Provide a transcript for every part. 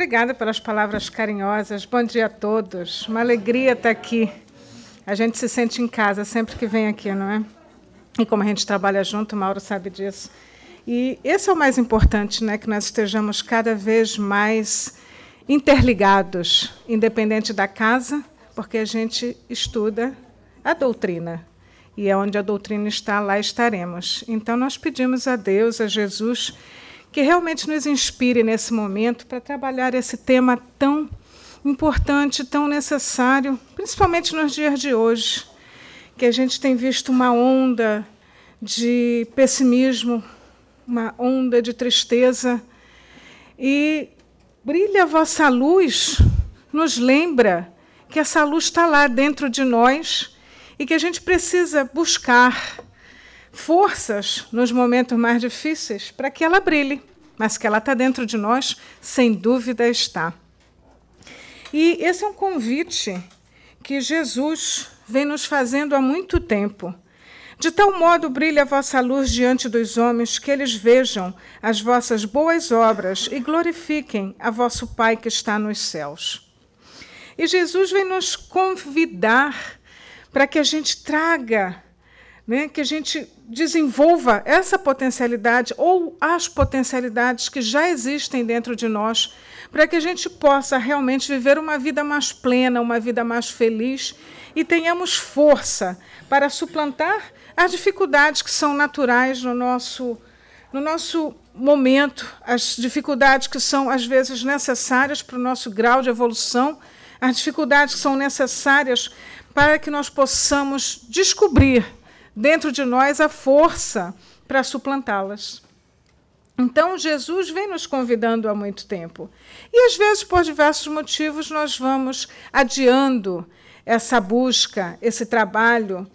obrigada pelas palavras carinhosas. Bom dia a todos. Uma alegria estar aqui. A gente se sente em casa sempre que vem aqui, não é? E como a gente trabalha junto, o Mauro sabe disso. E esse é o mais importante, né? Que nós estejamos cada vez mais interligados, independente da casa, porque a gente estuda a doutrina. E é onde a doutrina está, lá estaremos. Então, nós pedimos a Deus, a Jesus, que realmente nos inspire nesse momento para trabalhar esse tema tão importante, tão necessário, principalmente nos dias de hoje, que a gente tem visto uma onda de pessimismo, uma onda de tristeza. E brilha a vossa luz, nos lembra que essa luz está lá dentro de nós e que a gente precisa buscar forças nos momentos mais difíceis para que ela brilhe, mas que ela está dentro de nós, sem dúvida está. E esse é um convite que Jesus vem nos fazendo há muito tempo. De tal modo brilha a vossa luz diante dos homens, que eles vejam as vossas boas obras e glorifiquem a vosso Pai que está nos céus. E Jesus vem nos convidar para que a gente traga, né, que a gente desenvolva essa potencialidade ou as potencialidades que já existem dentro de nós, para que a gente possa realmente viver uma vida mais plena, uma vida mais feliz e tenhamos força para suplantar as dificuldades que são naturais no nosso momento, as dificuldades que são, às vezes, necessárias para o nosso grau de evolução, as dificuldades que são necessárias para que nós possamos descobrir dentro de nós a força para suplantá-las. Então, Jesus vem nos convidando há muito tempo. E, às vezes, por diversos motivos, nós vamos adiando essa busca, esse trabalho,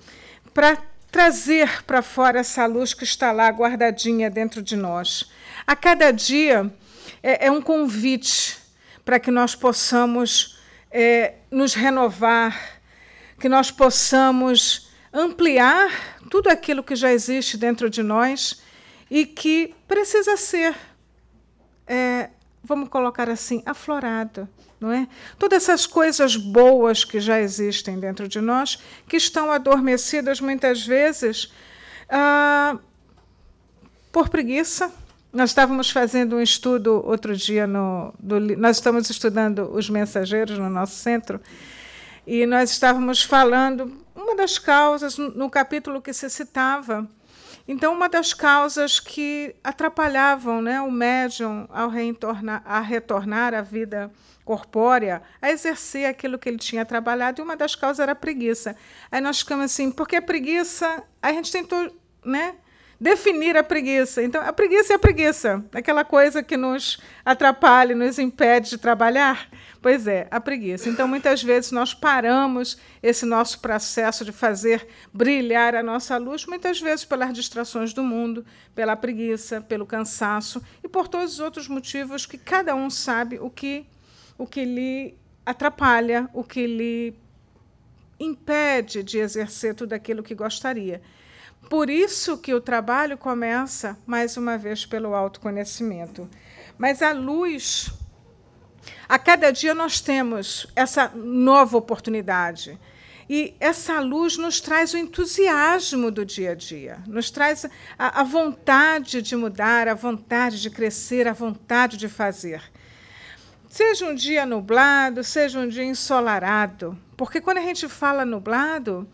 para trazer para fora essa luz que está lá guardadinha dentro de nós. A cada dia é um convite para que nós possamos nos renovar, que nós possamos ampliar tudo aquilo que já existe dentro de nós e que precisa ser, vamos colocar assim, aflorado, não é? Todas essas coisas boas que já existem dentro de nós, que estão adormecidas muitas vezes por preguiça. Nós estávamos fazendo um estudo outro dia, nós estamos estudando os mensageiros no nosso centro, e nós estávamos falando, uma das causas, no capítulo que se citava, então, uma das causas que atrapalhavam, né, o médium a retornar à vida corpórea, a exercer aquilo que ele tinha trabalhado, e uma das causas era a preguiça. Aí nós ficamos assim, porque a preguiça, a gente tentou, né, definir a preguiça. Então, a preguiça é a preguiça, aquela coisa que nos atrapalha, nos impede de trabalhar. Pois é, a preguiça. Então, muitas vezes, nós paramos esse nosso processo de fazer brilhar a nossa luz, muitas vezes pelas distrações do mundo, pela preguiça, pelo cansaço e por todos os outros motivos que cada um sabe o que lhe atrapalha, o que lhe impede de exercer tudo aquilo que gostaria. Por isso que o trabalho começa, mais uma vez, pelo autoconhecimento. Mas a luz, a cada dia nós temos essa nova oportunidade. E essa luz nos traz o entusiasmo do dia a dia, nos traz a vontade de mudar, a vontade de crescer, a vontade de fazer. Seja um dia nublado, seja um dia ensolarado. Porque quando a gente fala nublado,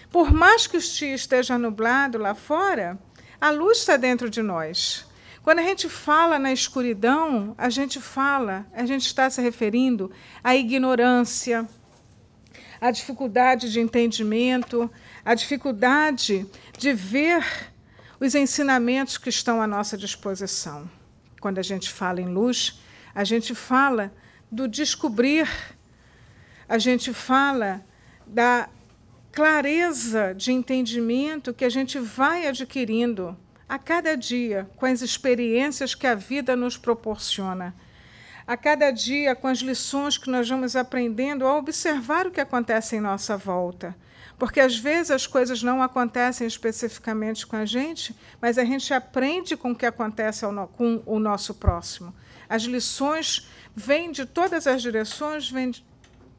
por mais que o dia esteja nublado lá fora, a luz está dentro de nós. Quando a gente fala na escuridão, a gente está se referindo à ignorância, à dificuldade de entendimento, à dificuldade de ver os ensinamentos que estão à nossa disposição. Quando a gente fala em luz, a gente fala do descobrir, a gente fala da clareza de entendimento que a gente vai adquirindo a cada dia, com as experiências que a vida nos proporciona, a cada dia, com as lições que nós vamos aprendendo ao observar o que acontece em nossa volta. Porque, às vezes, as coisas não acontecem especificamente com a gente, mas a gente aprende com o que acontece com o nosso próximo. As lições vêm de todas as direções, vêm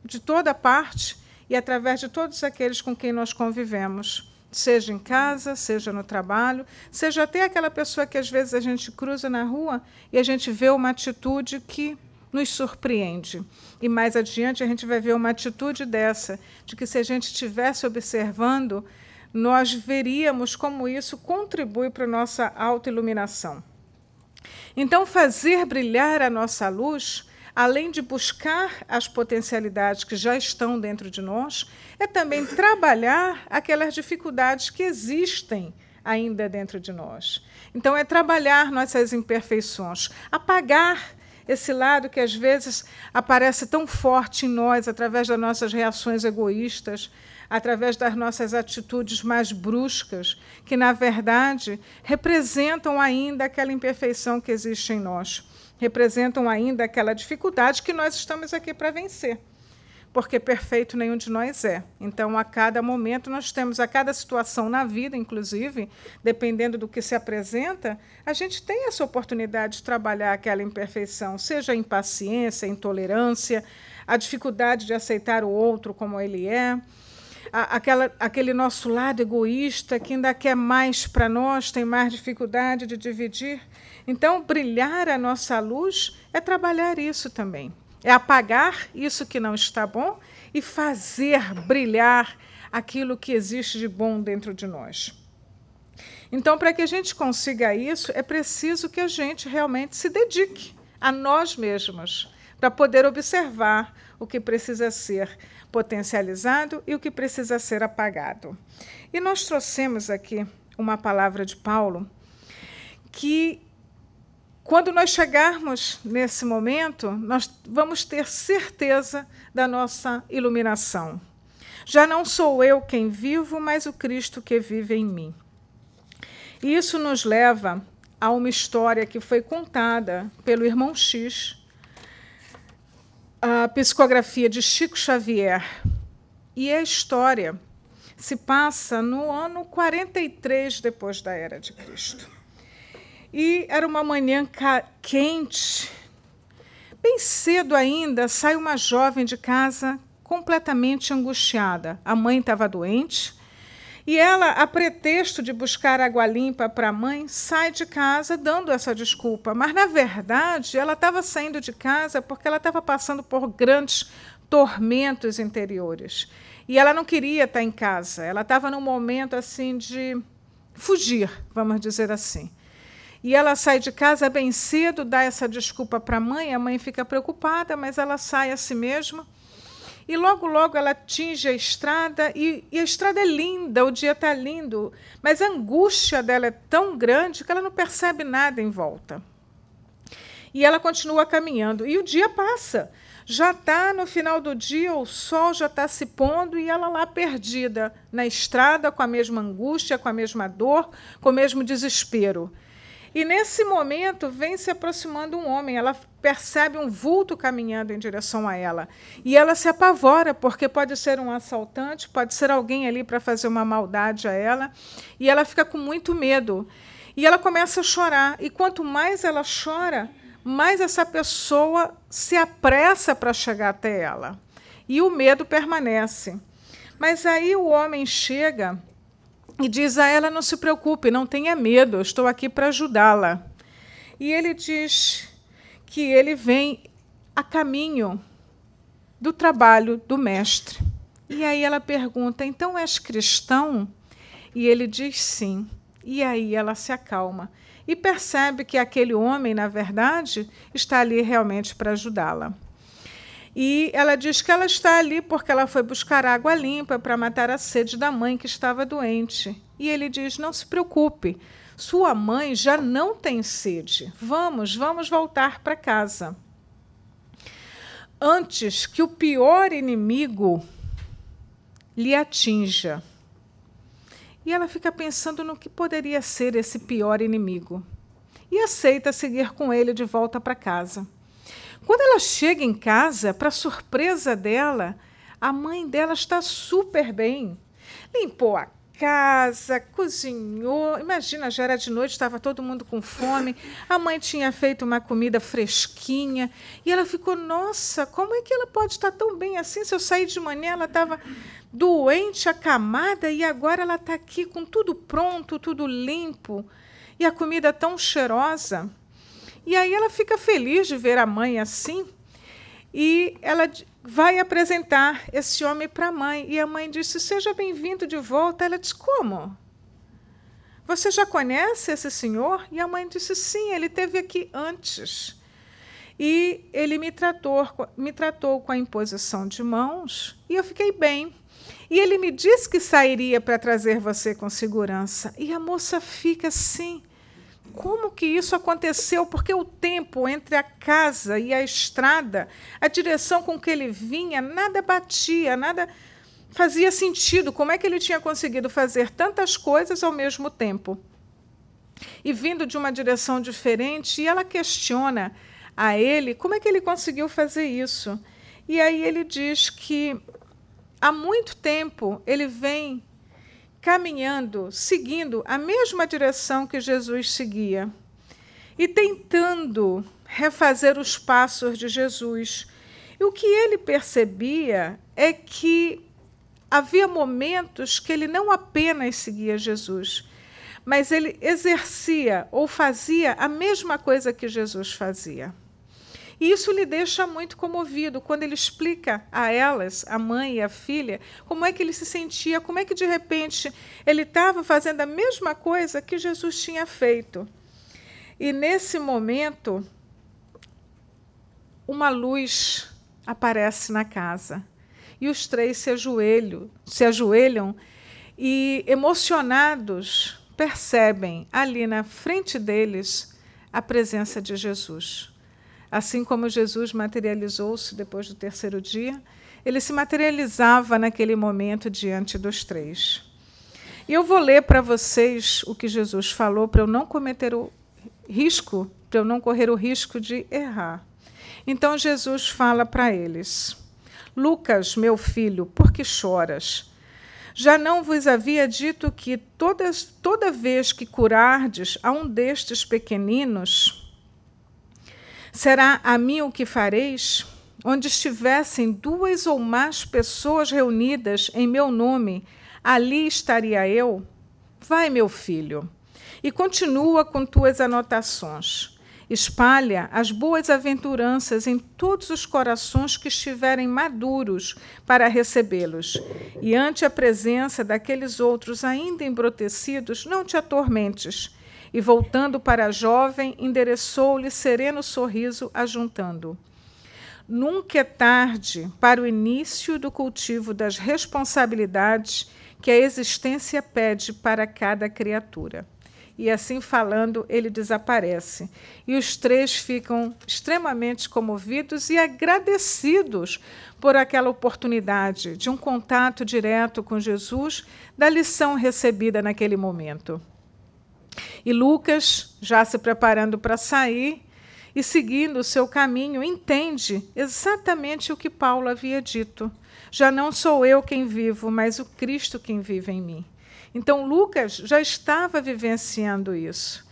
de toda parte e através de todos aqueles com quem nós convivemos, seja em casa, seja no trabalho, seja até aquela pessoa que às vezes a gente cruza na rua e a gente vê uma atitude que nos surpreende. E mais adiante a gente vai ver uma atitude dessa, de que se a gente estivesse observando, nós veríamos como isso contribui para a nossa autoiluminação. Então, fazer brilhar a nossa luz, além de buscar as potencialidades que já estão dentro de nós, é também trabalhar aquelas dificuldades que existem ainda dentro de nós. Então, é trabalhar nossas imperfeições, apagar esse lado que, às vezes, aparece tão forte em nós, através das nossas reações egoístas, através das nossas atitudes mais bruscas, que, na verdade, representam ainda aquela imperfeição que existe em nós, representam ainda aquela dificuldade que nós estamos aqui para vencer, porque perfeito nenhum de nós é. Então, a cada momento, nós temos, a cada situação na vida, inclusive, dependendo do que se apresenta, a gente tem essa oportunidade de trabalhar aquela imperfeição, seja a impaciência, a intolerância, a dificuldade de aceitar o outro como ele é, aquele nosso lado egoísta que ainda quer mais para nós, tem mais dificuldade de dividir. Então, brilhar a nossa luz é trabalhar isso também. É apagar isso que não está bom e fazer brilhar aquilo que existe de bom dentro de nós. Então, para que a gente consiga isso, é preciso que a gente realmente se dedique a nós mesmos, para poder observar o que precisa ser potencializado e o que precisa ser apagado. E nós trouxemos aqui uma palavra de Paulo que, quando nós chegarmos nesse momento, nós vamos ter certeza da nossa iluminação. Já não sou eu quem vivo, mas o Cristo que vive em mim. E isso nos leva a uma história que foi contada pelo irmão X, a psicografia de Chico Xavier. E a história se passa no ano 43 depois da Era de Cristo. E era uma manhã quente. Bem cedo ainda, sai uma jovem de casa completamente angustiada. A mãe estava doente e ela, a pretexto de buscar água limpa para a mãe, sai de casa dando essa desculpa. Mas, na verdade, ela estava saindo de casa porque ela estava passando por grandes tormentos interiores. E ela não queria estar em casa. Ela estava num momento assim de fugir, vamos dizer assim. E ela sai de casa bem cedo, dá essa desculpa para a mãe fica preocupada, mas ela sai a si mesma. E logo, logo ela atinge a estrada, e a estrada é linda, o dia está lindo, mas a angústia dela é tão grande que ela não percebe nada em volta. E ela continua caminhando, e o dia passa. Já está no final do dia, o sol já está se pondo, e ela lá perdida na estrada, com a mesma angústia, com a mesma dor, com o mesmo desespero. E, nesse momento, vem se aproximando um homem. Ela percebe um vulto caminhando em direção a ela. E ela se apavora, porque pode ser um assaltante, pode ser alguém ali para fazer uma maldade a ela. E ela fica com muito medo. E ela começa a chorar. E quanto mais ela chora, mais essa pessoa se apressa para chegar até ela. E o medo permanece. Mas aí o homem chega e diz a ela: não se preocupe, não tenha medo, eu estou aqui para ajudá-la. E ele diz que ele vem a caminho do trabalho do mestre. E aí ela pergunta: então és cristão? E ele diz sim. E aí ela se acalma e percebe que aquele homem, na verdade, está ali realmente para ajudá-la. E ela diz que ela está ali porque ela foi buscar água limpa para matar a sede da mãe que estava doente. E ele diz: não se preocupe, sua mãe já não tem sede. Vamos voltar para casa. Antes que o pior inimigo lhe atinja. E ela fica pensando no que poderia ser esse pior inimigo. E aceita seguir com ele de volta para casa. Quando ela chega em casa, para surpresa dela, a mãe dela está super bem. Limpou a casa, cozinhou. Imagina, já era de noite, estava todo mundo com fome. A mãe tinha feito uma comida fresquinha. E ela ficou, nossa, como é que ela pode estar tão bem assim? Se eu sair de manhã, ela estava doente, acamada, e agora ela está aqui com tudo pronto, tudo limpo. E a comida tão cheirosa. E aí ela fica feliz de ver a mãe assim. E ela vai apresentar esse homem para a mãe. E a mãe disse, seja bem-vindo de volta. Ela disse, como? Você já conhece esse senhor? E a mãe disse, sim, ele esteve aqui antes. E ele me tratou com a imposição de mãos e eu fiquei bem. E ele me disse que sairia para trazer você com segurança. E a moça fica assim, como que isso aconteceu? Porque o tempo entre a casa e a estrada, a direção com que ele vinha, nada batia, nada fazia sentido. Como é que ele tinha conseguido fazer tantas coisas ao mesmo tempo? E vindo de uma direção diferente, e ela questiona a ele como é que ele conseguiu fazer isso. E aí ele diz que há muito tempo ele vem caminhando, seguindo a mesma direção que Jesus seguia e tentando refazer os passos de Jesus. E o que ele percebia é que havia momentos que ele não apenas seguia Jesus, mas ele exercia ou fazia a mesma coisa que Jesus fazia. E isso lhe deixa muito comovido quando ele explica a elas, a mãe e a filha, como é que ele se sentia, como é que, de repente, ele estava fazendo a mesma coisa que Jesus tinha feito. E, nesse momento, uma luz aparece na casa. E os três se ajoelham e, emocionados, percebem ali na frente deles a presença de Jesus. Assim como Jesus materializou-se depois do terceiro dia, ele se materializava naquele momento diante dos três. E eu vou ler para vocês o que Jesus falou para eu não cometer o risco, para eu não correr o risco de errar. Então Jesus fala para eles: Lucas, meu filho, por que choras? Já não vos havia dito que toda vez que curardes a um destes pequeninos, será a mim o que fareis? Onde estivessem 2 ou mais pessoas reunidas em meu nome, ali estaria eu? Vai, meu filho, e continua com tuas anotações. Espalha as boas aventuranças em todos os corações que estiverem maduros para recebê-los. E ante a presença daqueles outros ainda embrutecidos, não te atormentes. E, voltando para a jovem, endereçou-lhe sereno sorriso, ajuntando: nunca é tarde para o início do cultivo das responsabilidades que a existência pede para cada criatura. E, assim falando, ele desaparece. E os três ficam extremamente comovidos e agradecidos por aquela oportunidade de um contato direto com Jesus, da lição recebida naquele momento. E Lucas, já se preparando para sair e seguindo o seu caminho, entende exatamente o que Paulo havia dito. Já não sou eu quem vivo, mas o Cristo quem vive em mim. Então, Lucas já estava vivenciando isso.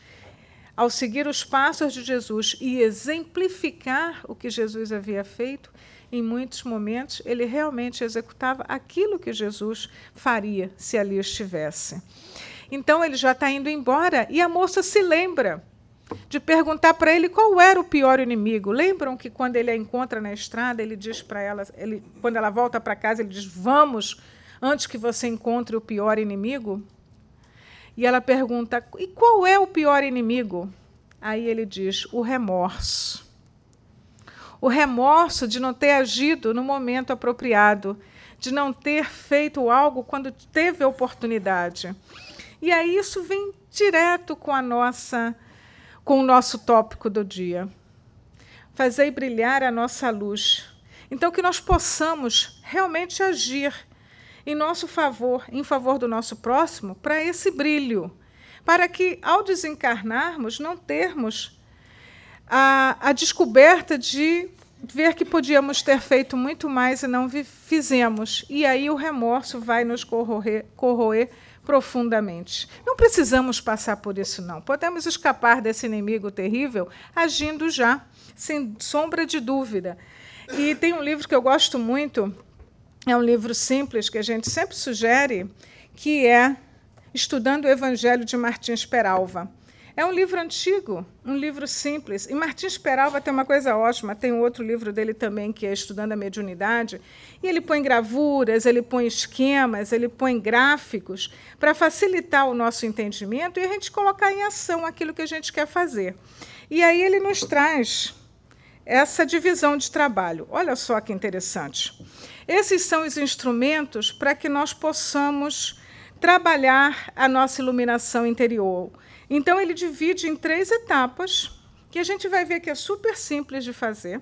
Ao seguir os passos de Jesus e exemplificar o que Jesus havia feito, em muitos momentos ele realmente executava aquilo que Jesus faria se ali estivesse. Então, ele já está indo embora e a moça se lembra de perguntar para ele qual era o pior inimigo. Lembram que quando ele a encontra na estrada, ele diz para ela, quando ela volta para casa, ele diz: vamos, antes que você encontre o pior inimigo? E ela pergunta: e qual é o pior inimigo? Aí ele diz: o remorso. O remorso de não ter agido no momento apropriado, de não ter feito algo quando teve a oportunidade. E aí isso vem direto com o nosso tópico do dia. Fazei brilhar a nossa luz. Então, que nós possamos realmente agir em nosso favor, em favor do nosso próximo, para esse brilho, para que, ao desencarnarmos, não termos a descoberta de ver que podíamos ter feito muito mais e não fizemos. E aí o remorso vai nos corroer profundamente. Não precisamos passar por isso, não. Podemos escapar desse inimigo terrível agindo já, sem sombra de dúvida. E tem um livro que eu gosto muito, é um livro simples que a gente sempre sugere, que é Estudando o Evangelho, de Martins Peralva. É um livro antigo, um livro simples. E Martins Peralva tem uma coisa ótima, tem um outro livro dele também, que é Estudando a Mediunidade, e ele põe gravuras, ele põe esquemas, ele põe gráficos para facilitar o nosso entendimento e a gente colocar em ação aquilo que a gente quer fazer. E aí ele nos traz essa divisão de trabalho. Olha só que interessante. Esses são os instrumentos para que nós possamos trabalhar a nossa iluminação interior. Então, ele divide em 3 etapas, que a gente vai ver que é super simples de fazer.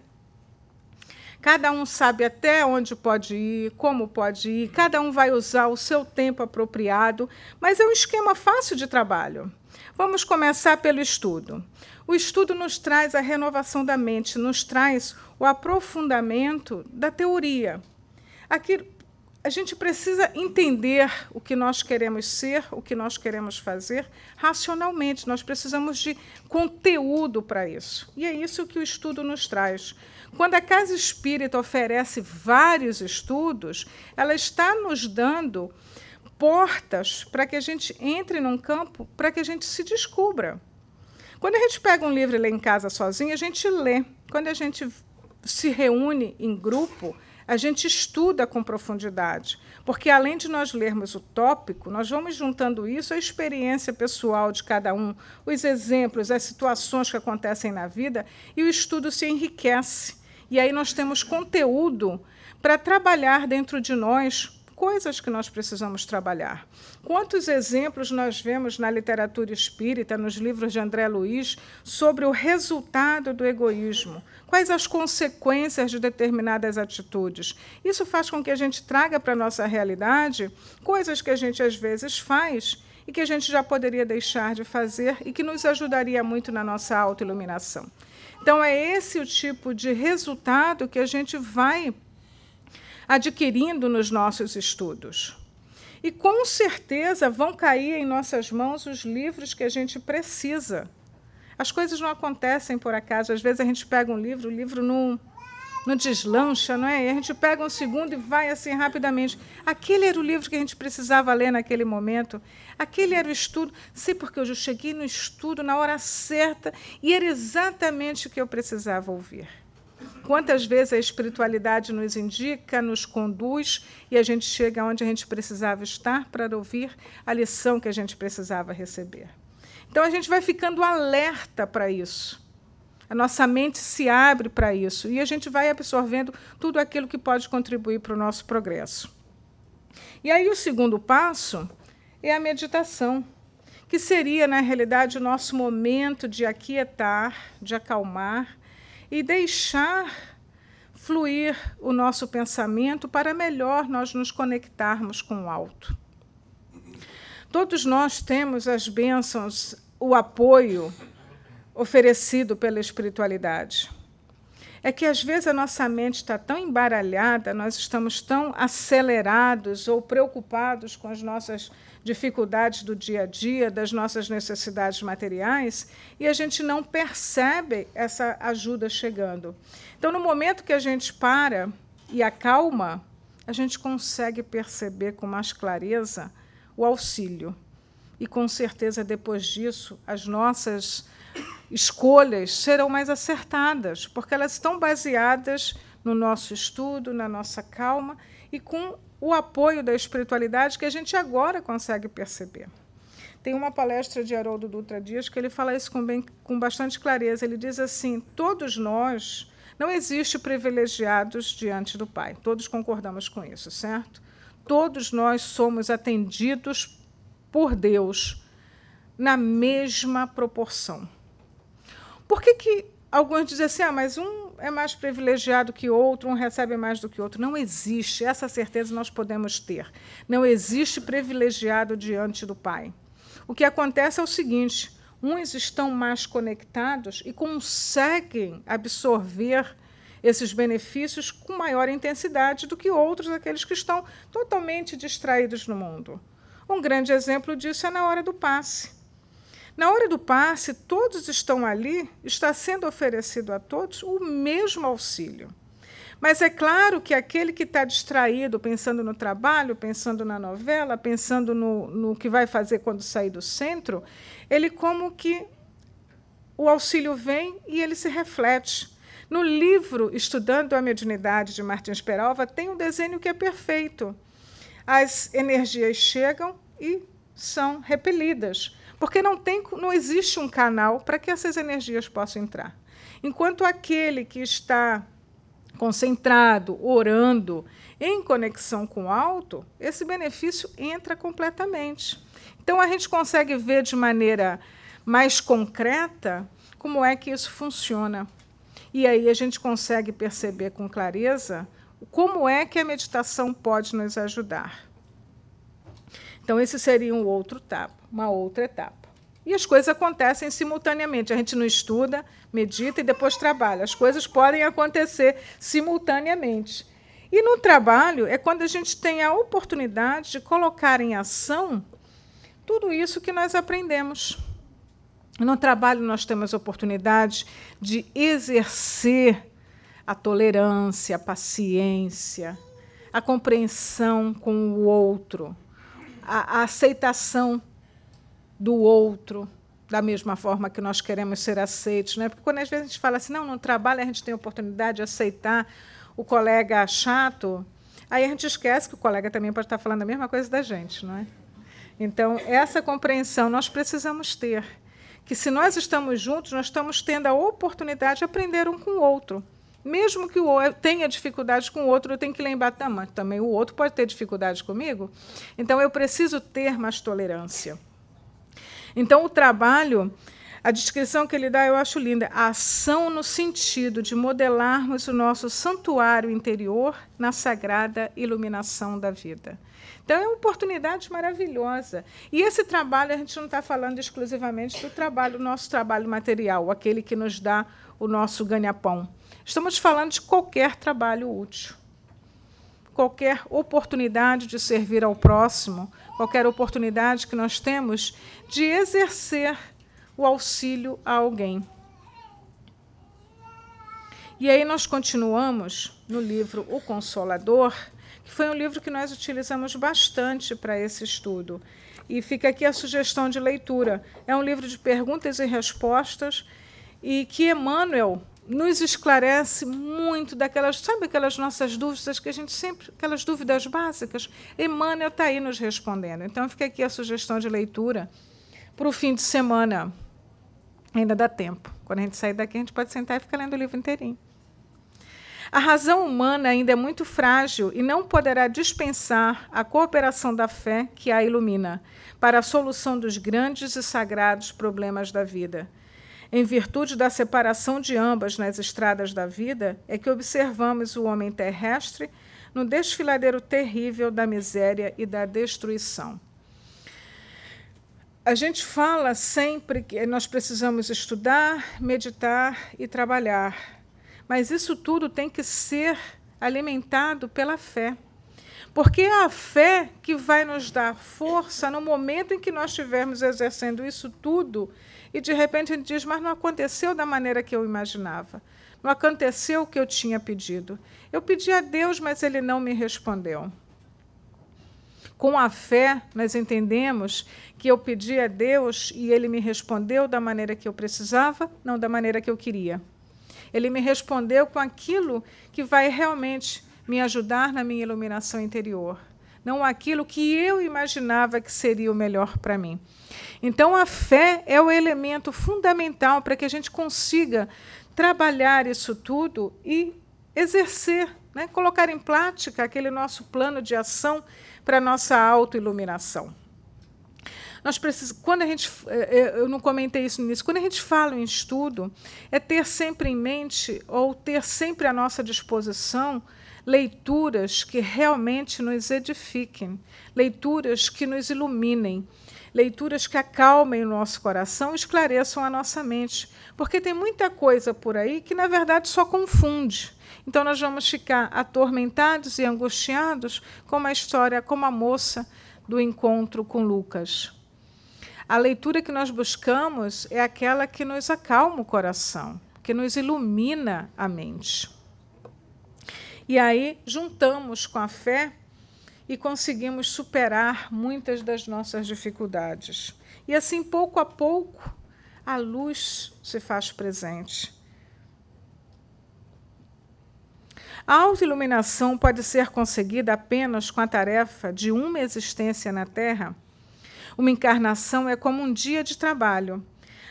Cada um sabe até onde pode ir, como pode ir, cada um vai usar o seu tempo apropriado, mas é um esquema fácil de trabalho. Vamos começar pelo estudo. O estudo nos traz a renovação da mente, nos traz o aprofundamento da teoria. Aqui, a gente precisa entender o que nós queremos ser, o que nós queremos fazer racionalmente. Nós precisamos de conteúdo para isso. E é isso que o estudo nos traz. Quando a Casa Espírita oferece vários estudos, ela está nos dando portas para que a gente entre num campo, para que a gente se descubra. Quando a gente pega um livro e lê em casa sozinho, a gente lê. Quando a gente se reúne em grupo, a gente estuda com profundidade, porque, além de nós lermos o tópico, nós vamos juntando isso à experiência pessoal de cada um, os exemplos, as situações que acontecem na vida, e o estudo se enriquece. E aí nós temos conteúdo para trabalhar dentro de nós coisas que nós precisamos trabalhar. Quantos exemplos nós vemos na literatura espírita, nos livros de André Luiz, sobre o resultado do egoísmo? Quais as consequências de determinadas atitudes? Isso faz com que a gente traga para a nossa realidade coisas que a gente, às vezes, faz e que a gente já poderia deixar de fazer e que nos ajudaria muito na nossa autoiluminação. Então, é esse o tipo de resultado que a gente vai adquirindo nos nossos estudos. E, com certeza, vão cair em nossas mãos os livros que a gente precisa. As coisas não acontecem por acaso. Às vezes, a gente pega um livro, o livro não deslancha, não é? E a gente pega um segundo e vai assim rapidamente. Aquele era o livro que a gente precisava ler naquele momento. Aquele era o estudo. Sei porque eu já cheguei no estudo na hora certa e era exatamente o que eu precisava ouvir. Quantas vezes a espiritualidade nos indica, nos conduz, e a gente chega onde a gente precisava estar para ouvir a lição que a gente precisava receber. Então, a gente vai ficando alerta para isso. A nossa mente se abre para isso, e a gente vai absorvendo tudo aquilo que pode contribuir para o nosso progresso. E aí, o segundo passo é a meditação, que seria, na realidade, o nosso momento de aquietar, de acalmar, e deixar fluir o nosso pensamento para melhor nós nos conectarmos com o alto. Todos nós temos as bênçãos, o apoio oferecido pela espiritualidade. É que, às vezes, a nossa mente está tão embaralhada, nós estamos tão acelerados ou preocupados com as nossas dificuldades do dia a dia, das nossas necessidades materiais, e a gente não percebe essa ajuda chegando. Então, no momento que a gente para e acalma, a gente consegue perceber com mais clareza o auxílio. E, com certeza, depois disso, as nossas escolhas serão mais acertadas, porque elas estão baseadas no nosso estudo, na nossa calma e com o apoio da espiritualidade que a gente agora consegue perceber. Tem uma palestra de Haroldo Dutra Dias que ele fala isso com bastante clareza. Ele diz assim: todos nós, não existe privilegiados diante do Pai. Todos concordamos com isso, certo? Todos nós somos atendidos por Deus na mesma proporção. Por que alguns dizem assim, mas um é mais privilegiado que outro, um recebe mais do que outro? Não existe, essa certeza nós podemos ter. Não existe privilegiado diante do Pai. O que acontece é o seguinte, uns estão mais conectados e conseguem absorver esses benefícios com maior intensidade do que outros, aqueles que estão totalmente distraídos no mundo. Um grande exemplo disso é na hora do passe. Na hora do passe, todos estão ali, está sendo oferecido a todos o mesmo auxílio. Mas é claro que aquele que está distraído, pensando no trabalho, pensando na novela, pensando no que vai fazer quando sair do centro, ele como que o auxílio vem e ele se reflete. No livro Estudando a Mediunidade, de Martins Peralva, tem um desenho que é perfeito. As energias chegam e são repelidas, porque não existe um canal para que essas energias possam entrar. Enquanto aquele que está concentrado, orando, em conexão com o alto, esse benefício entra completamente. Então, a gente consegue ver de maneira mais concreta como é que isso funciona. E aí a gente consegue perceber com clareza como é que a meditação pode nos ajudar. Então, esse seria uma outra etapa. E as coisas acontecem simultaneamente. A gente não estuda, medita e depois trabalha. As coisas podem acontecer simultaneamente. E no trabalho é quando a gente tem a oportunidade de colocar em ação tudo isso que nós aprendemos. No trabalho nós temos a oportunidade de exercer a tolerância, a paciência, a compreensão com o outro, a aceitação do outro, da mesma forma que nós queremos ser aceitos. Né? Porque quando às vezes a gente fala assim, não, no trabalho a gente tem a oportunidade de aceitar o colega chato, aí a gente esquece que o colega também pode estar falando a mesma coisa da gente. Não é? Então, essa compreensão nós precisamos ter, que se nós estamos juntos, nós estamos tendo a oportunidade de aprender um com o outro. Mesmo que o outro tenha dificuldade com o outro, eu tenho que lembrar também o outro pode ter dificuldade comigo, então eu preciso ter mais tolerância. Então, o trabalho, a descrição que ele dá, eu acho linda. A ação no sentido de modelarmos o nosso santuário interior na sagrada iluminação da vida. Então, é uma oportunidade maravilhosa. E esse trabalho, a gente não está falando exclusivamente do trabalho, nosso trabalho material, aquele que nos dá o nosso ganha-pão. Estamos falando de qualquer trabalho útil. Qualquer oportunidade de servir ao próximo, qualquer oportunidade que nós temos de exercer o auxílio a alguém. E aí nós continuamos no livro O Consolador, que foi um livro que nós utilizamos bastante para esse estudo. E fica aqui a sugestão de leitura. É um livro de perguntas e respostas e que Emmanuel nos esclarece muito daquelas, sabe aquelas nossas dúvidas que a gente sempre, aquelas dúvidas básicas, Emmanuel está aí nos respondendo. Então, fica aqui a sugestão de leitura para o fim de semana. Ainda dá tempo. Quando a gente sair daqui, a gente pode sentar e ficar lendo o livro inteirinho. A razão humana ainda é muito frágil e não poderá dispensar a cooperação da fé que a ilumina para a solução dos grandes e sagrados problemas da vida. Em virtude da separação de ambas nas estradas da vida, é que observamos o homem terrestre no desfiladeiro terrível da miséria e da destruição. A gente fala sempre que nós precisamos estudar, meditar e trabalhar, mas isso tudo tem que ser alimentado pela fé. Porque é a fé que vai nos dar força no momento em que nós estivermos exercendo isso tudo e, de repente, a gente diz, mas não aconteceu da maneira que eu imaginava. Não aconteceu o que eu tinha pedido. Eu pedi a Deus, mas Ele não me respondeu. Com a fé, nós entendemos que eu pedi a Deus e Ele me respondeu da maneira que eu precisava, não da maneira que eu queria. Ele me respondeu com aquilo que vai realmente me ajudar na minha iluminação interior, não aquilo que eu imaginava que seria o melhor para mim. Então, a fé é o elemento fundamental para que a gente consiga trabalhar isso tudo e exercer, né, colocar em prática aquele nosso plano de ação para a nossa autoiluminação. Nós precisamos, quando a gente, eu não comentei isso no início, quando a gente fala em estudo, é ter sempre em mente, ou ter sempre à nossa disposição, leituras que realmente nos edifiquem, leituras que nos iluminem, leituras que acalmem o nosso coração e esclareçam a nossa mente, porque tem muita coisa por aí que, na verdade, só confunde. Então, nós vamos ficar atormentados e angustiados com uma história como a moça do encontro com Lucas. A leitura que nós buscamos é aquela que nos acalma o coração, que nos ilumina a mente. E aí juntamos com a fé e conseguimos superar muitas das nossas dificuldades. E assim, pouco a pouco, a luz se faz presente. A autoiluminação pode ser conseguida apenas com a tarefa de uma existência na Terra. Uma encarnação é como um dia de trabalho.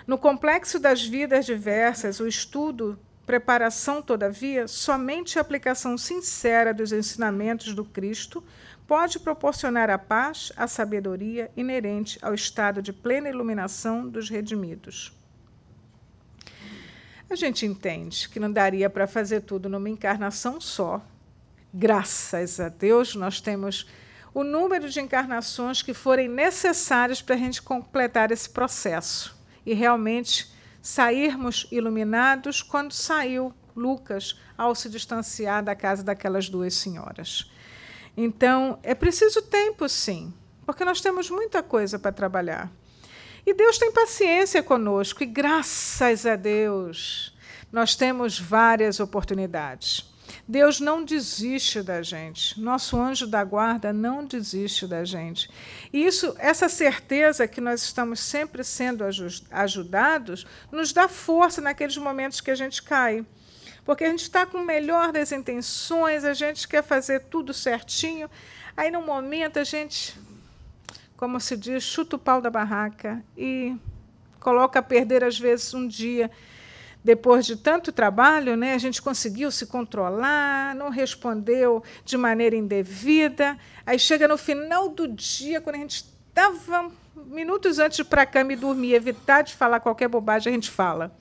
No complexo das vidas diversas, o estudo, preparação, todavia, somente a aplicação sincera dos ensinamentos do Cristo pode proporcionar a paz, a sabedoria inerente ao estado de plena iluminação dos redimidos. A gente entende que não daria para fazer tudo numa encarnação só. Graças a Deus, nós temos o número de encarnações que forem necessárias para a gente completar esse processo e realmente sairmos iluminados quando saiu Lucas ao se distanciar da casa daquelas duas senhoras. Então, é preciso tempo, sim, porque nós temos muita coisa para trabalhar. E Deus tem paciência conosco, e graças a Deus nós temos várias oportunidades. Deus não desiste da gente, nosso anjo da guarda não desiste da gente. E essa certeza que nós estamos sempre sendo ajudados, nos dá força naqueles momentos que a gente cai. Porque a gente está com o melhor das intenções, a gente quer fazer tudo certinho, aí, no momento, a gente, como se diz, chuta o pau da barraca e coloca a perder, às vezes, um dia. Depois de tanto trabalho, né, a gente conseguiu se controlar, não respondeu de maneira indevida. Aí chega no final do dia, quando a gente estava minutos antes de ir para a cama e dormir, evitar de falar qualquer bobagem, a gente fala.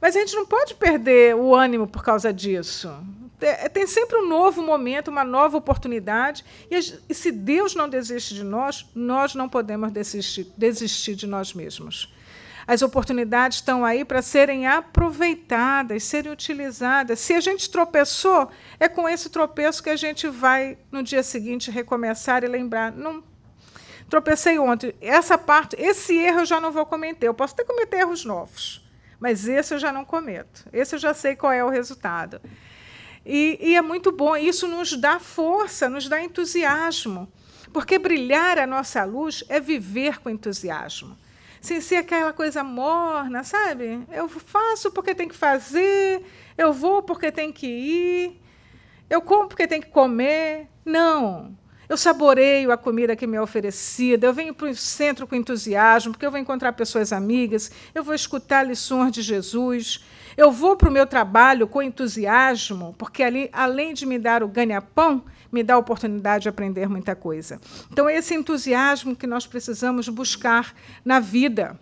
Mas a gente não pode perder o ânimo por causa disso. Tem sempre um novo momento, uma nova oportunidade. E se Deus não desiste de nós, nós não podemos desistir de nós mesmos. As oportunidades estão aí para serem aproveitadas, serem utilizadas. Se a gente tropeçou, é com esse tropeço que a gente vai, no dia seguinte, recomeçar e lembrar. Não, tropecei ontem. Esse erro eu já não vou cometer. Eu posso até cometer erros novos, mas esse eu já não cometo. Esse eu já sei qual é o resultado. E é muito bom. Isso nos dá força, nos dá entusiasmo. Porque brilhar a nossa luz é viver com entusiasmo. Sem ser aquela coisa morna, sabe? Eu faço porque tem que fazer, eu vou porque tem que ir, eu como porque tem que comer. Não. Eu saboreio a comida que me é oferecida, eu venho para o centro com entusiasmo, porque eu vou encontrar pessoas amigas, eu vou escutar lições de Jesus, eu vou para o meu trabalho com entusiasmo, porque ali, além de me dar o ganha-pão, me dá a oportunidade de aprender muita coisa. Então, é esse entusiasmo que nós precisamos buscar na vida.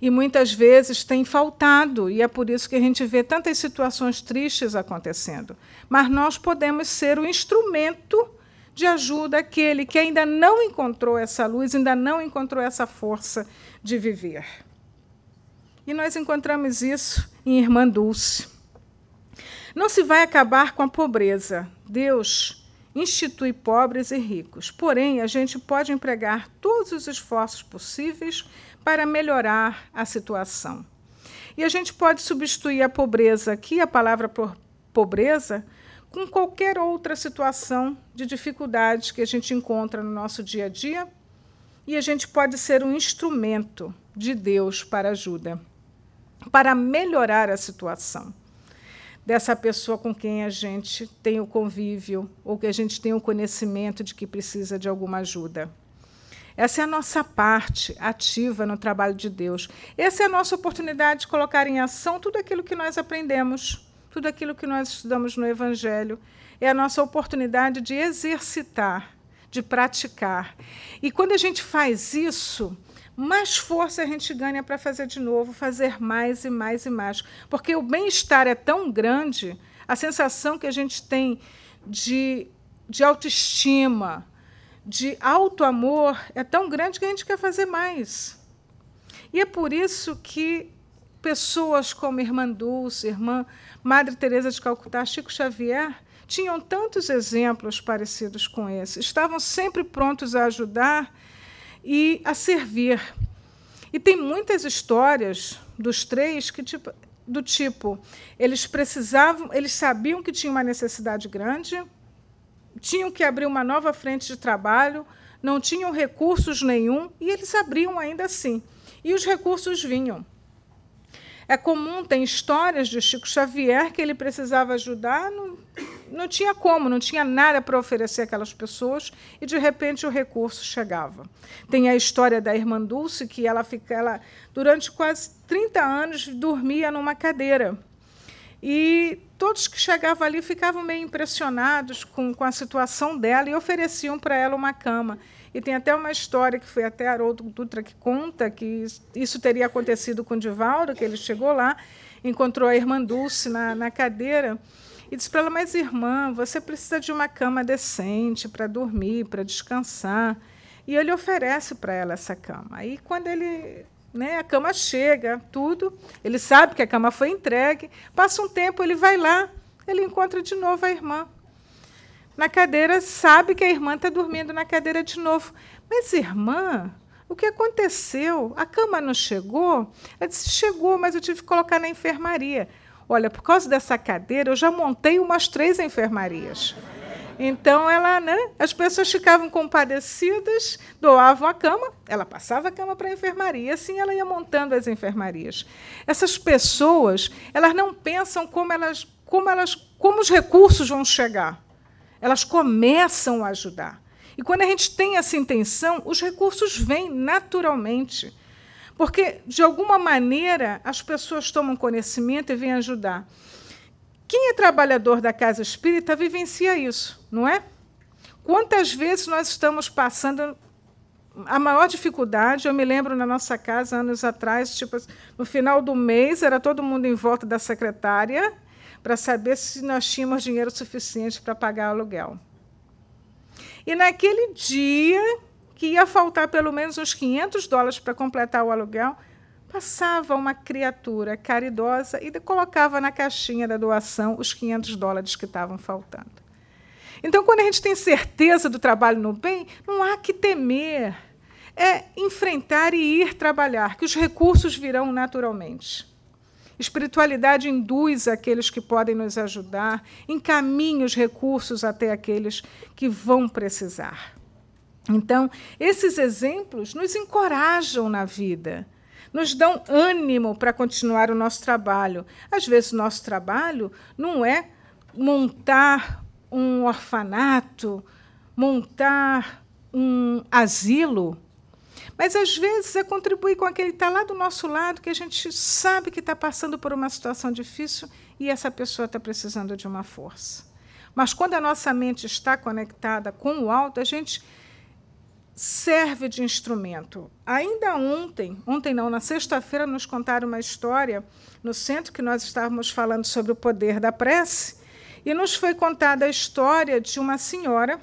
E muitas vezes tem faltado, e é por isso que a gente vê tantas situações tristes acontecendo. Mas nós podemos ser o instrumento de ajuda àquele que ainda não encontrou essa luz, ainda não encontrou essa força de viver. E nós encontramos isso em Irmã Dulce. Não se vai acabar com a pobreza. Deus institui pobres e ricos. Porém, a gente pode empregar todos os esforços possíveis para melhorar a situação. E a gente pode substituir a pobreza aqui, a palavra pobreza, com qualquer outra situação de dificuldade que a gente encontra no nosso dia a dia, e a gente pode ser um instrumento de Deus para ajuda, para melhorar a situação dessa pessoa com quem a gente tem o convívio ou que a gente tem o conhecimento de que precisa de alguma ajuda. Essa é a nossa parte ativa no trabalho de Deus. Essa é a nossa oportunidade de colocar em ação tudo aquilo que nós aprendemos, tudo aquilo que nós estudamos no Evangelho. É a nossa oportunidade de exercitar, de praticar. E quando a gente faz isso, mais força a gente ganha para fazer de novo, fazer mais e mais e mais. Porque o bem-estar é tão grande, a sensação que a gente tem de autoestima, de auto-amor, é tão grande que a gente quer fazer mais. E é por isso que pessoas como Irmã Dulce, Irmã Madre Teresa de Calcutá, Chico Xavier, tinham tantos exemplos parecidos com esse. Estavam sempre prontos a ajudar e a servir. E tem muitas histórias dos três que, do tipo, eles sabiam que tinham uma necessidade grande, tinham que abrir uma nova frente de trabalho, não tinham recursos nenhum, e eles abriam ainda assim. E os recursos vinham. É comum, tem histórias de Chico Xavier que ele precisava ajudar, não tinha como, não tinha nada para oferecer àquelas pessoas, e, de repente, o recurso chegava. Tem a história da irmã Dulce, que ela durante quase 30 anos, dormia numa cadeira. E todos que chegavam ali ficavam meio impressionados com a situação dela e ofereciam para ela uma cama. E tem até uma história que foi até Haroldo Dutra que conta que isso teria acontecido com o Divaldo, que ele chegou lá, encontrou a irmã Dulce na cadeira e disse para ela: mas, irmã, você precisa de uma cama decente para dormir, para descansar. E ele oferece para ela essa cama. Aí, quando a cama chega, tudo, ele sabe que a cama foi entregue, passa um tempo, ele vai lá, ele encontra de novo a irmã. Na cadeira, sabe que a irmã está dormindo na cadeira de novo. Mas, irmã, o que aconteceu? A cama não chegou? Ela disse: chegou, mas eu tive que colocar na enfermaria. Olha, por causa dessa cadeira, eu já montei umas 3 enfermarias. Então, as pessoas ficavam compadecidas, doavam a cama, ela passava a cama para a enfermaria, assim ela ia montando as enfermarias. Essas pessoas, elas não pensam como os recursos vão chegar. Elas começam a ajudar. E, quando a gente tem essa intenção, os recursos vêm naturalmente. Porque, de alguma maneira, as pessoas tomam conhecimento e vêm ajudar. Quem é trabalhador da casa espírita vivencia isso, não é? Quantas vezes nós estamos passando a maior dificuldade? Eu me lembro, na nossa casa, anos atrás, no final do mês, era todo mundo em volta da secretária para saber se nós tínhamos dinheiro suficiente para pagar o aluguel. E, naquele dia, que ia faltar pelo menos uns $500 para completar o aluguel, passava uma criatura caridosa e colocava na caixinha da doação os $500 que estavam faltando. Então, quando a gente tem certeza do trabalho no bem, não há que temer. É enfrentar e ir trabalhar, que os recursos virão naturalmente. Espiritualidade induz aqueles que podem nos ajudar, encaminha os recursos até aqueles que vão precisar. Então, esses exemplos nos encorajam na vida, nos dão ânimo para continuar o nosso trabalho. Às vezes, o nosso trabalho não é montar um orfanato, montar um asilo, mas, às vezes, é contribuir com aquele que está lá do nosso lado, que a gente sabe que está passando por uma situação difícil e essa pessoa está precisando de uma força. Mas, quando a nossa mente está conectada com o alto, a gente serve de instrumento. Ainda ontem não, na sexta-feira, nos contaram uma história no centro que nós estávamos falando sobre o poder da prece, e nos foi contada a história de uma senhora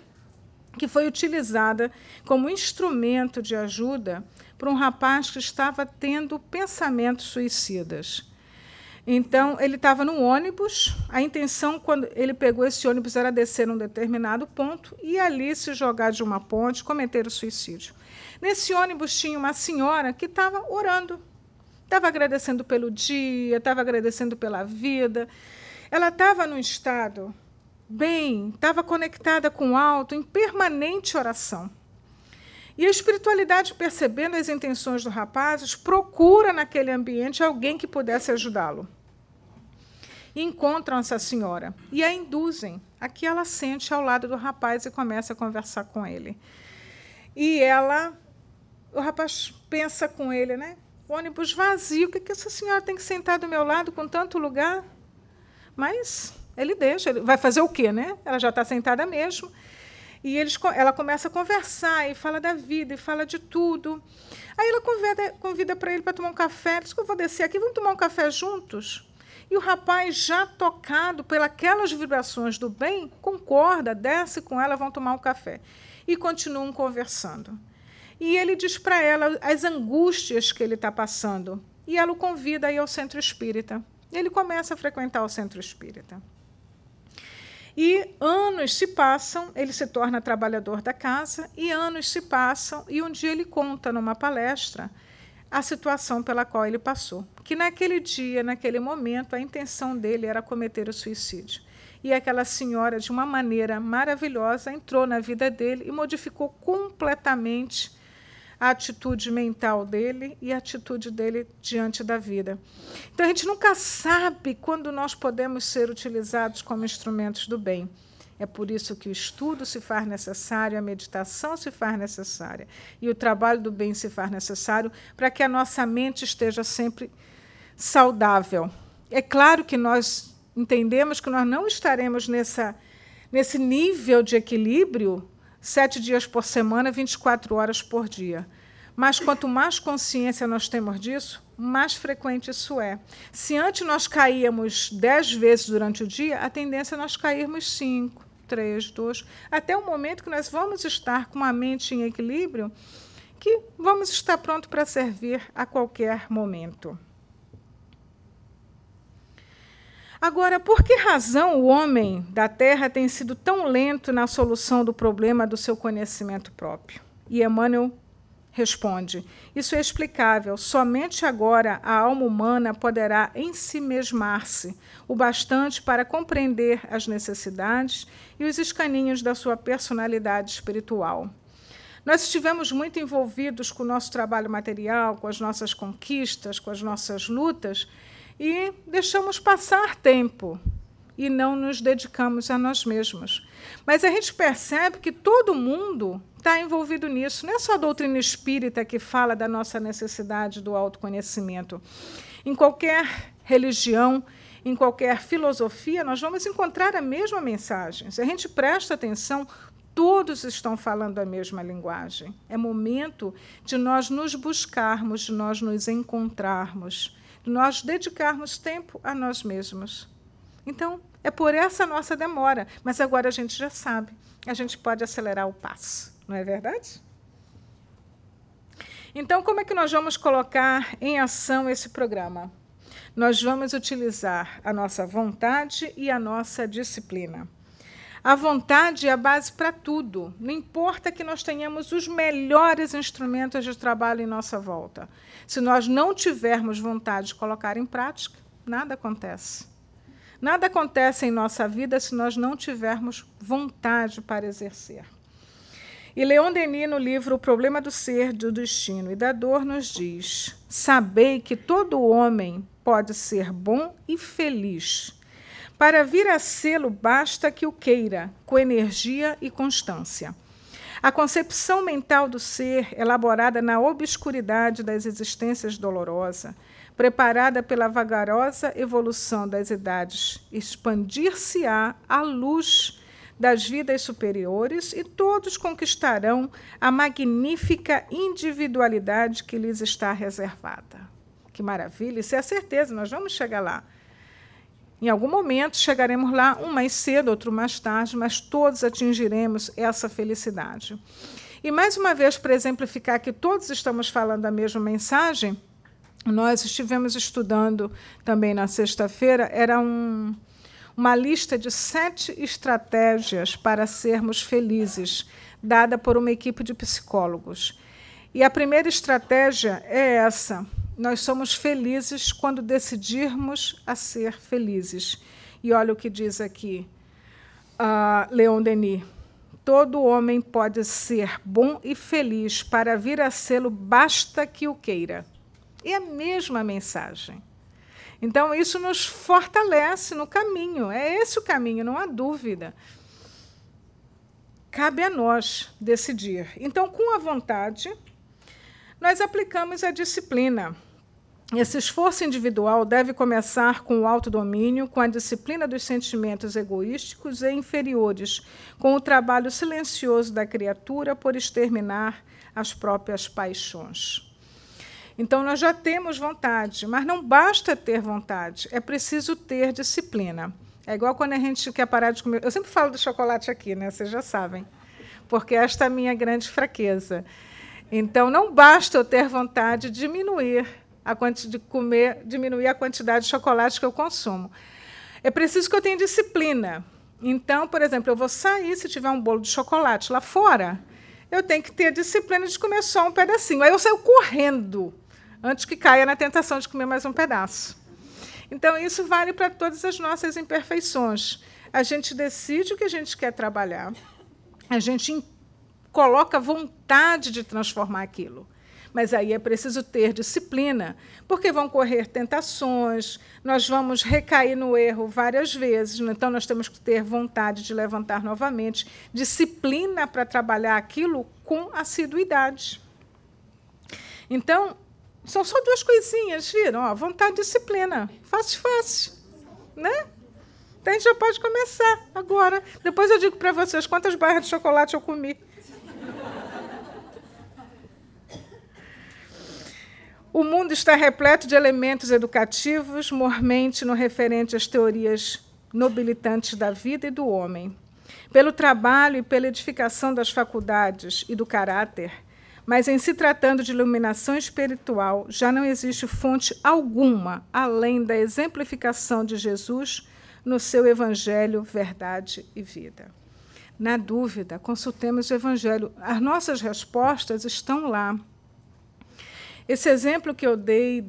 que foi utilizada como instrumento de ajuda para um rapaz que estava tendo pensamentos suicidas. Então, ele estava no ônibus, a intenção, quando ele pegou esse ônibus, era descer num determinado ponto e ali se jogar de uma ponte, cometer o suicídio. Nesse ônibus tinha uma senhora que estava orando, estava agradecendo pelo dia, estava agradecendo pela vida. Ela estava num estado bem, estava conectada com o alto, em permanente oração. E a espiritualidade, percebendo as intenções do rapaz, procura naquele ambiente alguém que pudesse ajudá-lo. E encontram essa senhora e a induzem a que ela sente ao lado do rapaz e começa a conversar com ele. E o rapaz pensa com ele, né? Ônibus vazio, o que essa senhora tem que sentar do meu lado com tanto lugar? Mas ele deixa, ele vai fazer o quê, né? Ela já está sentada mesmo. E ela começa a conversar e fala da vida, e fala de tudo. Aí ela convida para ele para tomar um café. Diz que eu vou descer aqui, vamos tomar um café juntos? E o rapaz, já tocado pelas vibrações do bem, concorda, desce com ela, vão tomar um café. E continuam conversando. E ele diz para ela as angústias que ele está passando. E ela o convida a ir ao centro espírita. Ele começa a frequentar o centro espírita. E anos se passam, ele se torna trabalhador da casa, e anos se passam, e um dia ele conta numa palestra a situação pela qual ele passou. Que naquele dia, naquele momento, a intenção dele era cometer o suicídio. E aquela senhora, de uma maneira maravilhosa, entrou na vida dele e modificou completamente a atitude mental dele e a atitude dele diante da vida. Então, a gente nunca sabe quando nós podemos ser utilizados como instrumentos do bem. É por isso que o estudo se faz necessário, a meditação se faz necessária, e o trabalho do bem se faz necessário para que a nossa mente esteja sempre saudável. É claro que nós entendemos que nós não estaremos nesse nível de equilíbrio 7 dias por semana, 24 horas por dia. Mas quanto mais consciência nós temos disso, mais frequente isso é. Se antes nós caíamos 10 vezes durante o dia, a tendência é nós cairmos 5, 3, 2, até o momento que nós vamos estar com a mente em equilíbrio, que vamos estar prontos para servir a qualquer momento. Agora, por que razão o homem da Terra tem sido tão lento na solução do problema do seu conhecimento próprio? E Emmanuel responde: isso é explicável. Somente agora a alma humana poderá ensimesmar-se o bastante para compreender as necessidades e os escaninhos da sua personalidade espiritual. Nós estivemos muito envolvidos com o nosso trabalho material, com as nossas conquistas, com as nossas lutas, e deixamos passar tempo e não nos dedicamos a nós mesmos. Mas a gente percebe que todo mundo está envolvido nisso. Não é só a doutrina espírita que fala da nossa necessidade do autoconhecimento. Em qualquer religião, em qualquer filosofia, nós vamos encontrar a mesma mensagem. Se a gente presta atenção, todos estão falando a mesma linguagem. É momento de nós nos buscarmos, de nós nos encontrarmos, de nós dedicarmos tempo a nós mesmos. Então, é por essa nossa demora, mas agora a gente já sabe, a gente pode acelerar o passo, não é verdade? Então, como é que nós vamos colocar em ação esse programa? Nós vamos utilizar a nossa vontade e a nossa disciplina. A vontade é a base para tudo. Não importa que nós tenhamos os melhores instrumentos de trabalho em nossa volta. Se nós não tivermos vontade de colocar em prática, nada acontece. Nada acontece em nossa vida se nós não tivermos vontade para exercer. E Leon Denis, no livro O Problema do Ser, do Destino e da Dor, nos diz: sabei que todo homem pode ser bom e feliz. Para vir a sê-lo, basta que o queira, com energia e constância. A concepção mental do ser, elaborada na obscuridade das existências dolorosas, preparada pela vagarosa evolução das idades, expandir-se-á à luz das vidas superiores e todos conquistarão a magnífica individualidade que lhes está reservada. Que maravilha! Isso é a certeza, nós vamos chegar lá. Em algum momento chegaremos lá, um mais cedo, outro mais tarde, mas todos atingiremos essa felicidade. E, mais uma vez, para exemplificar que todos estamos falando a mesma mensagem, nós estivemos estudando também na sexta-feira, era uma lista de 7 estratégias para sermos felizes, dada por uma equipe de psicólogos. E a primeira estratégia é essa: nós somos felizes quando decidirmos a ser felizes. E olha o que diz aqui Leon Denis: todo homem pode ser bom e feliz, para vir a sê-lo, basta que o queira. É a mesma mensagem. Então, isso nos fortalece no caminho. É esse o caminho, não há dúvida. Cabe a nós decidir. Então, com a vontade, nós aplicamos a disciplina. Esse esforço individual deve começar com o autodomínio, com a disciplina dos sentimentos egoísticos e inferiores, com o trabalho silencioso da criatura por exterminar as próprias paixões. Então, nós já temos vontade, mas não basta ter vontade, é preciso ter disciplina. É igual quando a gente quer parar de comer. Eu sempre falo do chocolate aqui, né? Vocês já sabem, porque esta é a minha grande fraqueza. Então, não basta eu ter vontade de diminuir a quantidade de chocolate que eu consumo. É preciso que eu tenha disciplina. Então, por exemplo, eu vou sair, se tiver um bolo de chocolate lá fora, eu tenho que ter a disciplina de comer só um pedacinho. Aí eu saio correndo, antes que caia na tentação de comer mais um pedaço. Então, isso vale para todas as nossas imperfeições. A gente decide o que a gente quer trabalhar, a gente coloca vontade de transformar aquilo. Mas aí é preciso ter disciplina, porque vão correr tentações, nós vamos recair no erro várias vezes, então nós temos que ter vontade de levantar novamente, disciplina para trabalhar aquilo com assiduidade. Então, são só 2 coisinhas, viram? Ó, vontade e disciplina. Fácil, fácil. Né? Então, a gente já pode começar agora. Depois eu digo para vocês quantas barras de chocolate eu comi. O mundo está repleto de elementos educativos, mormente no referente às teorias nobilitantes da vida e do homem. Pelo trabalho e pela edificação das faculdades e do caráter, mas em se tratando de iluminação espiritual, já não existe fonte alguma além da exemplificação de Jesus no seu Evangelho, verdade e vida. Na dúvida, consultemos o Evangelho. As nossas respostas estão lá. Esse exemplo que eu dei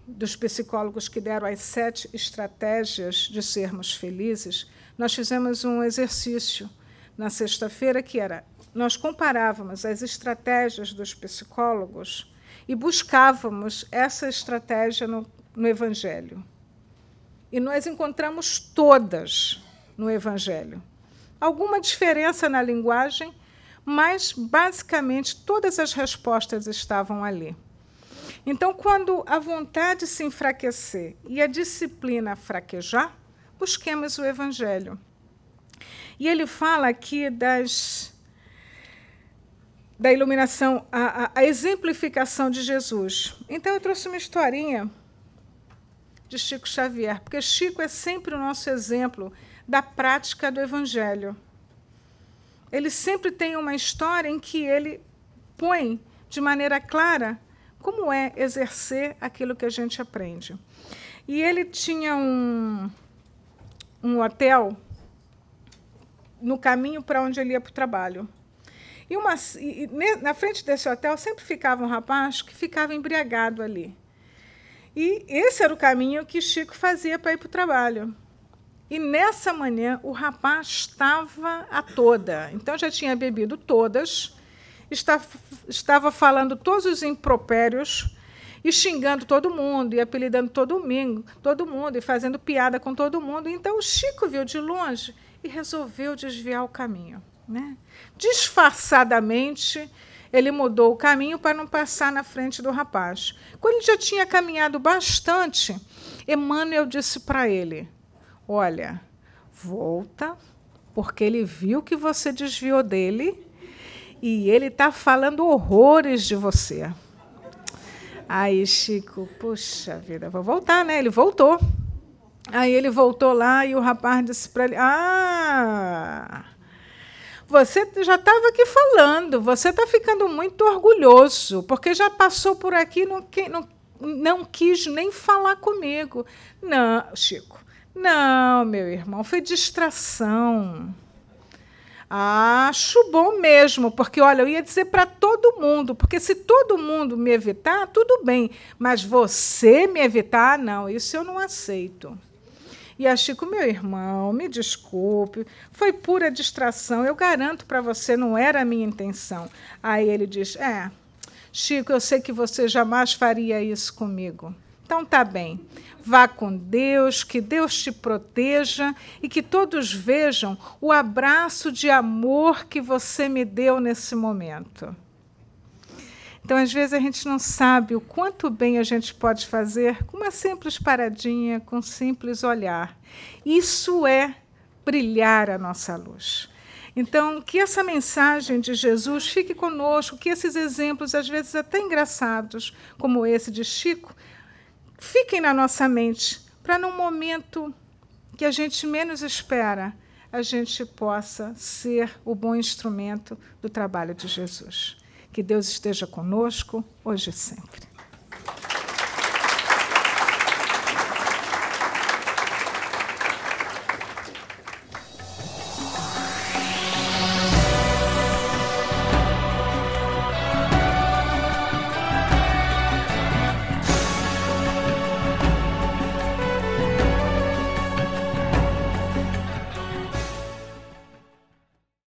dos psicólogos que deram as 7 estratégias de sermos felizes, nós fizemos um exercício na sexta-feira que era, nós comparávamos as estratégias dos psicólogos e buscávamos essa estratégia no Evangelho. E nós encontramos todas no Evangelho. Alguma diferença na linguagem, mas, basicamente, todas as respostas estavam ali. Então, quando a vontade se enfraquecer e a disciplina fraquejar, busquemos o Evangelho. E ele fala aqui da iluminação, a exemplificação de Jesus. Então, eu trouxe uma historinha de Chico Xavier, porque Chico é sempre o nosso exemplo da prática do Evangelho. Ele sempre tem uma história em que ele põe de maneira clara como é exercer aquilo que a gente aprende. E ele tinha um hotel no caminho para onde ele ia para o trabalho. E na frente desse hotel sempre ficava um rapaz que ficava embriagado ali. E esse era o caminho que Chico fazia para ir para o trabalho. E, nessa manhã, o rapaz estava a toda. Então, já tinha bebido todas, estava falando todos os impropérios e xingando todo mundo, e apelidando todo mundo, e fazendo piada com todo mundo. Então, o Chico viu de longe e resolveu desviar o caminho. Né? Disfarçadamente, ele mudou o caminho para não passar na frente do rapaz. Quando ele já tinha caminhado bastante, Emmanuel disse para ele, olha, volta, porque ele viu que você desviou dele e ele está falando horrores de você. Aí, Chico, puxa vida, vou voltar, né? Ele voltou. Aí ele voltou lá e o rapaz disse para ele, você já estava aqui falando, você está ficando muito orgulhoso, porque já passou por aqui e não quis nem falar comigo. Não, Chico, não, meu irmão, foi distração. Acho bom mesmo, porque, olha, eu ia dizer para todo mundo, porque se todo mundo me evitar, tudo bem, mas você me evitar, não, isso eu não aceito. E a Chico, meu irmão, me desculpe, foi pura distração, eu garanto para você, não era a minha intenção. Aí ele diz, Chico, eu sei que você jamais faria isso comigo. Então, tá bem, vá com Deus, que Deus te proteja e que todos vejam o abraço de amor que você me deu nesse momento. Então, às vezes, a gente não sabe o quanto bem a gente pode fazer com uma simples paradinha, com um simples olhar. Isso é brilhar a nossa luz. Então, que essa mensagem de Jesus fique conosco, que esses exemplos, às vezes até engraçados, como esse de Chico, fiquem na nossa mente, para num momento que a gente menos espera, a gente possa ser o bom instrumento do trabalho de Jesus. Que Deus esteja conosco, hoje e sempre.